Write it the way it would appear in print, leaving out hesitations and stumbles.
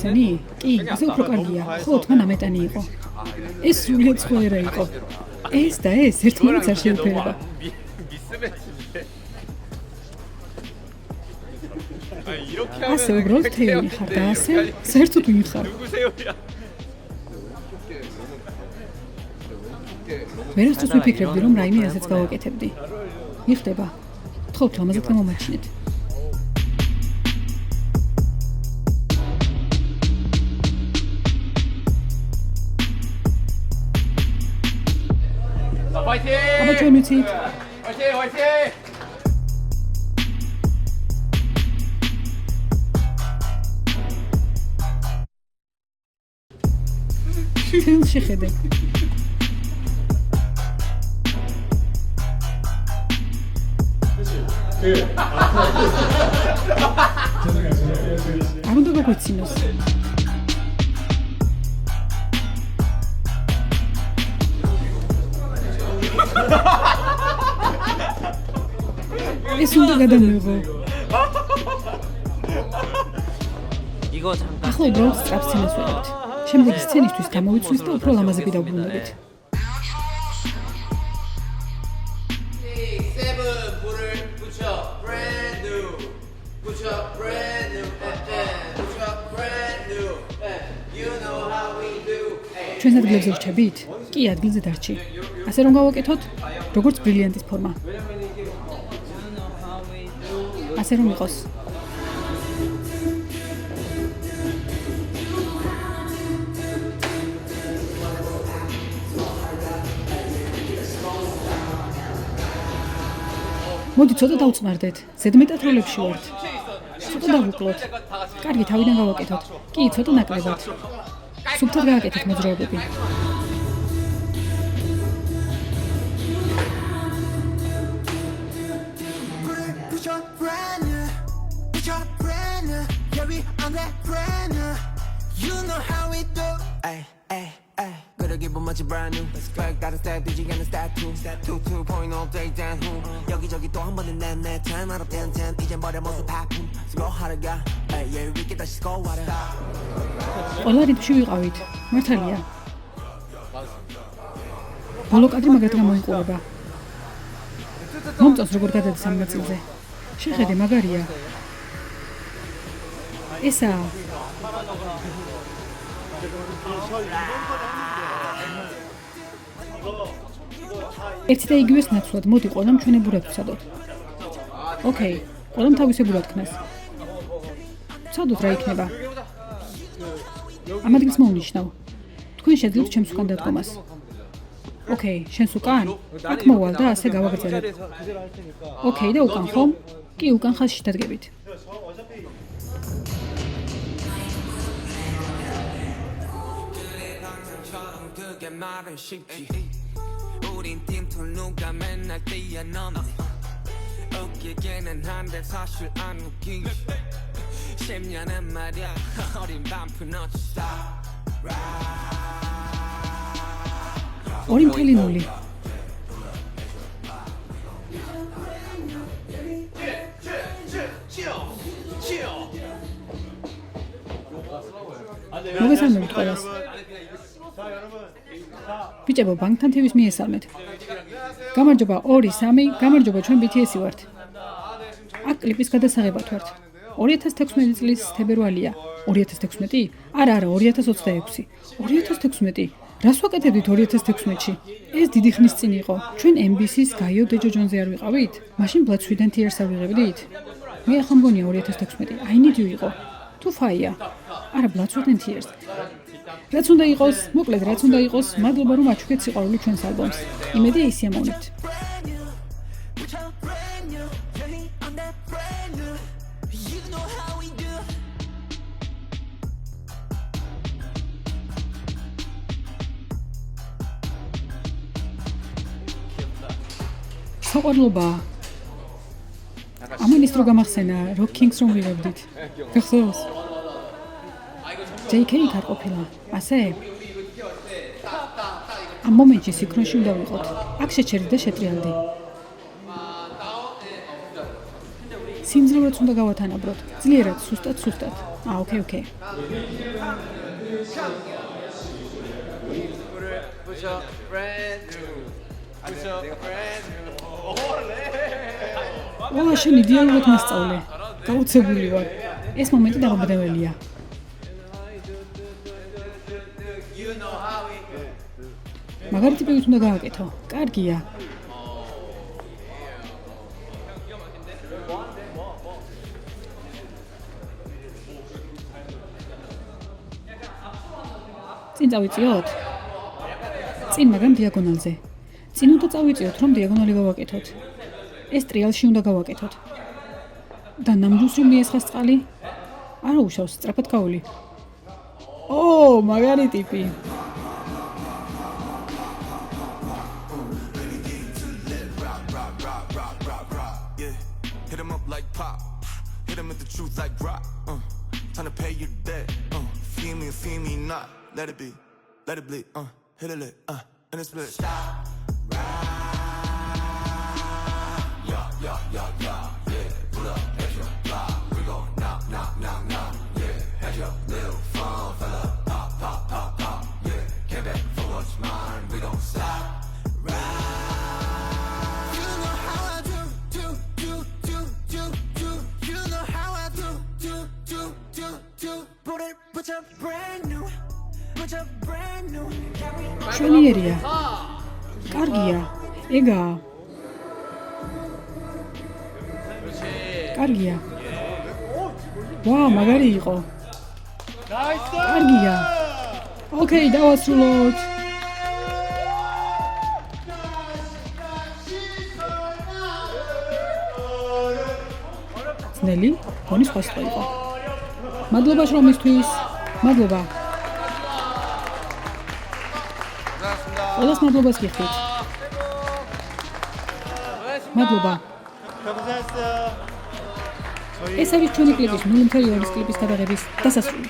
გახსენი? კი, ასე უფრო კარგია. ხო, თან ამეტანი იყო. ეს სულიად სხვა ერა იყო. ეს და ეს ერთმანეთს არ შეუფერება. ასე უბრალოდ თეიმი ხარ და ასე საერთოდ ვინ ხარ? ვერასდროს ვიფიქრებდი, რომ რაიმე ასეც გავაკეთებდი. მიხდება. თხოვთ, ამაზე გამომაჩინეთ. აბა ჩვენ ვიცით. ფილმს შეხედე. არ უნდა გაგვეცინოს. ეს უნდა გადამიღო. ახლა უბრალოდ სწრაფ სცენას ვიღებთ. შემდეგი სცენისთვის გამოვიცვლით და უფრო ლამაზები დავბრუნდებით. ჩვენს ადგილებზე ვრჩებით? კი, ადგილზე დარჩი. ასე რომ გავაკეთოთ, როგორც ბრილიანტის ფორმა. ასე რომ იყოს. მოდი ცოტა დავწმარდეთ. ზედმეტად როლებში ვართ. ცოტა დავუკლოთ. კარგი, თავიდან გავაკეთოთ. კი, ცოტა ნაკლებად. სუფთად გააკეთეთ მოძრაობები. Gotta give them much brand new. Expect that instead, did you get a stat 2.0 day down who? 여기저기 또 한 번은 내 10 out of 10 이젠 버려 모습 파품 스코어하러가 yeah we get that score하러 ყველა რიტმში ვიყავით. მართალია. ბოლო კადრი მაგათ გამოიყურება. მომწონს როგორ გადადის ამ ნაწილზე. შეხედე, მაგარია. ესაა. ერთი და იგივეს ნაცვლად, მოდი ყველამ ჩვენებურად ვცადოთ. ოკეი, ყველამ თავისებურად ქნას. ვცადოთ რა იქნება. ამ ადგილს მოვნიშნავ. თქვენ შეძლებთ ჩემს უკან დადგომას. ოკეი, შენს უკან? აქ მოვალ და ასე გავაგრძელებ. ოკეი და უკან ხომ? კი, უკან ხაზში დადგებით. 우린 팀툴 누가 맨날 뛰어넘어 웃기게는 한데 사실 안 웃기지 10년은 말야 어린 반푼 어쩌다 어린 텔리놀리 მოგესალმებით ყველას ბიჭებო, ბანკთან TV's მიესალმეთ. გამარჯობა 2-3, გამარჯობა ჩვენ BTS-ი ვართ. აქ კლიპის გადასაღებად ვართ. 2016 წლის თებერვალია. 2016? არა, 2026. 2016? რას ვაკეთებდით 2016-ში? ეს დიდი ხნის წინ იყო. ჩვენ MBC-ს გაიო დეჯოჯონზე არ ვიყავით? მაშინ Blood Sweat and Tears-ს ვიღებდით? მე ახლა მგონია 2016. I need you იყო. თუ ფაია. არა, Blood Sweat and Tears. რაც უნდა იყოს, მოკლედ რაც უნდა იყოს, მადლობა რომ აჩვენეთ სიყვარული ჩვენს ალბომს. იმედი ის ამოვნებთ. საყვარლობა. ამან ის რო გამახსენა, Rock Kings რომ ვიღებდით. გახსოვს? JK არ ყოფილა, ასე? ამ მომენტში სინქრონში უნდა ვიყოთ. აქ შეჩერდი და შეტრიალდი. სიმძლავრეც უნდა გავათანაბროთ. ძლიერად, სუსტად. ოკეი. Push up brand new. Push up brand new. ყველა შენ იდეალურად მასწავლე. გაუცებული ვარ. ეს მომენტი დაღუპებელია. You know how we მაგარი ტიპებით უნდა გავაკეთო. კარგია. წინ წავიწიოთ? წინ, მაგრამ დიაგონალზე. წინ უნდა წავიწიოთ, რომ დიაგონალი გავაკეთოთ. ეს ტრიალში უნდა გავაკეთოთ. და ნამდვილს რომ მიესხას წყალი? არა უშავს, სწრაფად გავული. მაგარი ტიპი. Yeah, hit him up like pop. Hit him with the truth like rock. Time to pay your debt. Feel me not. Let it be. Let it bleed. Hit it, and it's split. Stop. Yeah. Pull up, at your block. We go knock. Yeah, at your little fun fella. Pop. Yeah, came back for what's mine. We gon' stop. You know how I do. You know how I do. Put your brand new. შვენიერია. კარგია. ეგაა. კარგია. მაგარი იყო. კარგია. ოკეი, დავასრულოთ. ძნელი? გონი სხვა იყო. მადლობა შრომისთვის. მადლობა. ყველას მადლობას გიხდით. მადლობა. ეს არის ჩვენი კლიპის 0.2 კლიპის გადაღების დასასრული.